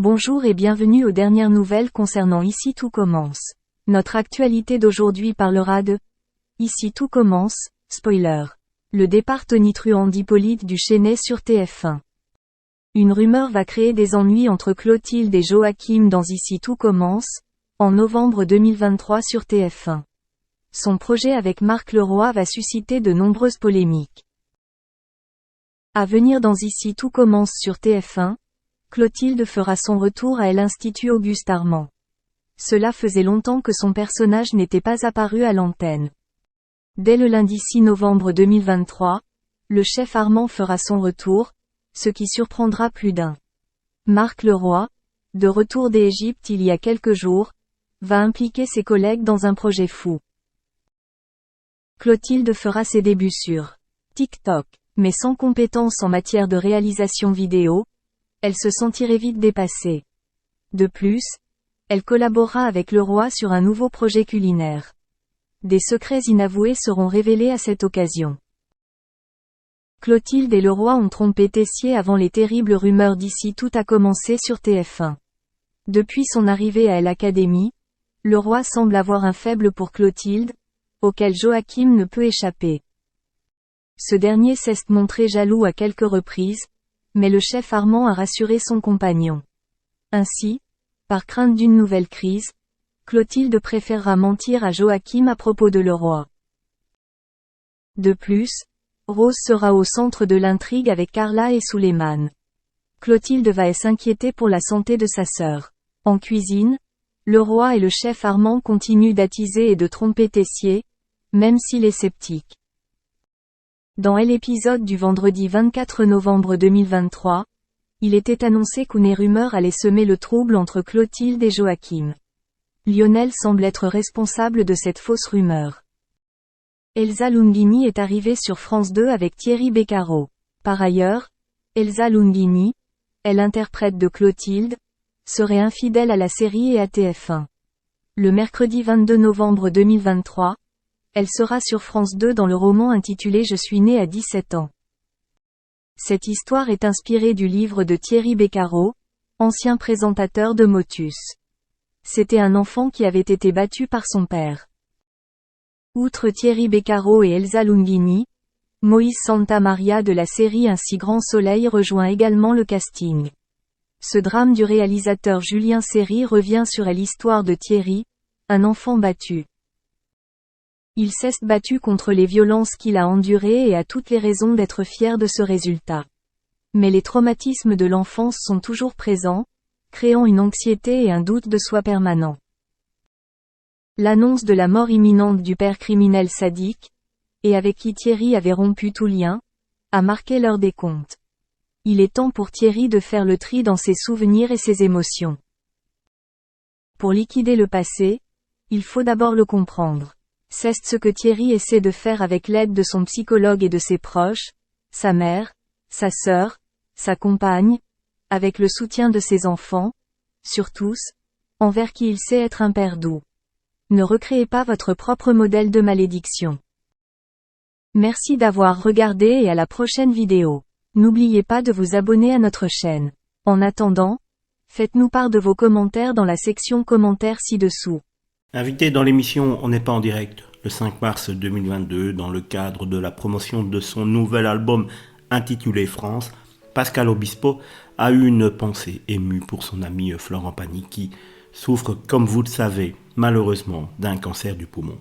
Bonjour et bienvenue aux dernières nouvelles concernant Ici tout commence. Notre actualité d'aujourd'hui parlera de Ici tout commence, spoiler. Le départ tonitruant d'Hippolyte du Chesnay sur TF1. Une rumeur va créer des ennuis entre Clotilde et Joachim dans Ici tout commence, en novembre 2023 sur TF1. Son projet avec Marc Leroy va susciter de nombreuses polémiques. À venir dans Ici tout commence sur TF1, Clotilde fera son retour à l'Institut Auguste Armand. Cela faisait longtemps que son personnage n'était pas apparu à l'antenne. Dès le lundi 6 novembre 2023, le chef Armand fera son retour, ce qui surprendra plus d'un. Marc Leroy, de retour d'Égypte il y a quelques jours, va impliquer ses collègues dans un projet fou. Clotilde fera ses débuts sur TikTok, mais sans compétences en matière de réalisation vidéo, elle se sentirait vite dépassée. De plus, elle collaborera avec Leroy sur un nouveau projet culinaire. Des secrets inavoués seront révélés à cette occasion. Clotilde et Leroy ont trompé Tessier avant les terribles rumeurs d'Ici tout a commencé sur TF1. Depuis son arrivée à l'Académie, Leroy semble avoir un faible pour Clotilde, auquel Joachim ne peut échapper. Ce dernier s'est montré jaloux à quelques reprises, mais le chef Armand a rassuré son compagnon. Ainsi, par crainte d'une nouvelle crise, Clotilde préférera mentir à Joachim à propos de Leroy. De plus, Rose sera au centre de l'intrigue avec Carla et Suleiman. Clotilde va s'inquiéter pour la santé de sa sœur. En cuisine, Leroy et le chef Armand continuent d'attiser et de tromper Tessier, même s'il est sceptique. Dans l'épisode du vendredi 24 novembre 2023, il était annoncé qu'une rumeur allait semer le trouble entre Clotilde et Joachim. Lionel semble être responsable de cette fausse rumeur. Elsa Lunghini est arrivée sur France 2 avec Thierry Beccaro. Par ailleurs, Elsa Lunghini, l'interprète de Clotilde, serait infidèle à la série et à TF1. Le mercredi 22 novembre 2023, elle sera sur France 2 dans le roman intitulé Je suis née à 17 ans. Cette histoire est inspirée du livre de Thierry Beccaro, ancien présentateur de Motus. C'était un enfant qui avait été battu par son père. Outre Thierry Beccaro et Elsa Lunghini, Moïse Santamaria de la série Un si grand soleil rejoint également le casting. Ce drame du réalisateur Julien Seri revient sur l'histoire de Thierry, un enfant battu. Il s'est battu contre les violences qu'il a endurées et a toutes les raisons d'être fier de ce résultat. Mais les traumatismes de l'enfance sont toujours présents, créant une anxiété et un doute de soi permanent. L'annonce de la mort imminente du père criminel sadique, et avec qui Thierry avait rompu tout lien, a marqué l'heure des comptes. Il est temps pour Thierry de faire le tri dans ses souvenirs et ses émotions. Pour liquider le passé, il faut d'abord le comprendre. C'est ce que Thierry essaie de faire avec l'aide de son psychologue et de ses proches, sa mère, sa sœur, sa compagne, avec le soutien de ses enfants, sur tous, envers qui il sait être un père doux. Ne recréez pas votre propre modèle de malédiction. Merci d'avoir regardé et à la prochaine vidéo. N'oubliez pas de vous abonner à notre chaîne. En attendant, faites-nous part de vos commentaires dans la section commentaires ci-dessous. Invité dans l'émission On n'est pas en direct, le 5 mars 2022, dans le cadre de la promotion de son nouvel album intitulé France, Pascal Obispo a eu une pensée émue pour son ami Florent Pagny qui souffre, comme vous le savez, malheureusement, d'un cancer du poumon.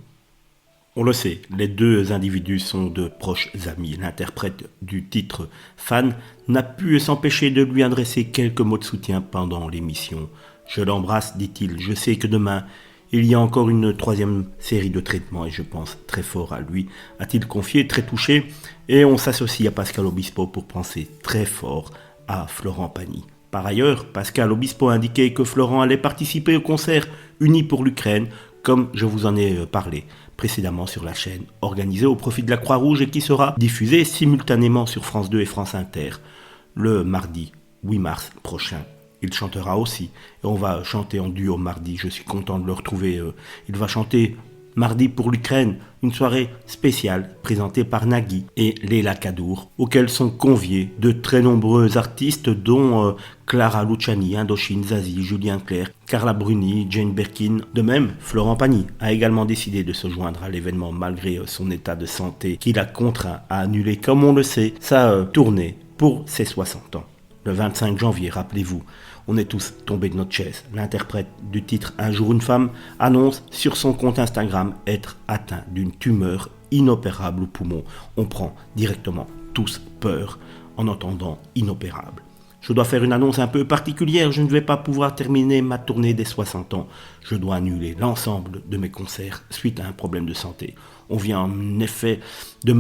On le sait, les deux individus sont de proches amis. L'interprète du titre Fan n'a pu s'empêcher de lui adresser quelques mots de soutien pendant l'émission. Je l'embrasse, dit-il, je sais que demain, il y a encore une troisième série de traitements et je pense très fort à lui, a-t-il confié, très touché, et on s'associe à Pascal Obispo pour penser très fort à Florent Pagny. Par ailleurs, Pascal Obispo a indiqué que Florent allait participer au concert Unis pour l'Ukraine, comme je vous en ai parlé précédemment sur la chaîne, organisée au profit de la Croix-Rouge et qui sera diffusée simultanément sur France 2 et France Inter, le mardi 8 mars prochain. Il chantera aussi, et on va chanter en duo mardi, je suis content de le retrouver, il va chanter Mardi pour l'Ukraine, une soirée spéciale présentée par Nagui et Leila Kadour, auxquelles sont conviés de très nombreux artistes dont Clara Luciani, Indochine, Zazie, Julien Clerc, Carla Bruni, Jane Birkin. De même, Florent Pagny a également décidé de se joindre à l'événement malgré son état de santé qui l'a contraint à annuler, comme on le sait, sa tournée pour ses 60 ans. Le 25 janvier, rappelez-vous, on est tous tombés de notre chaise. L'interprète du titre Un jour une femme annonce sur son compte Instagram être atteint d'une tumeur inopérable au poumon. On prend directement tous peur en entendant inopérable. Je dois faire une annonce un peu particulière, je ne vais pas pouvoir terminer ma tournée des 60 ans. Je dois annuler l'ensemble de mes concerts suite à un problème de santé. On vient en effet de me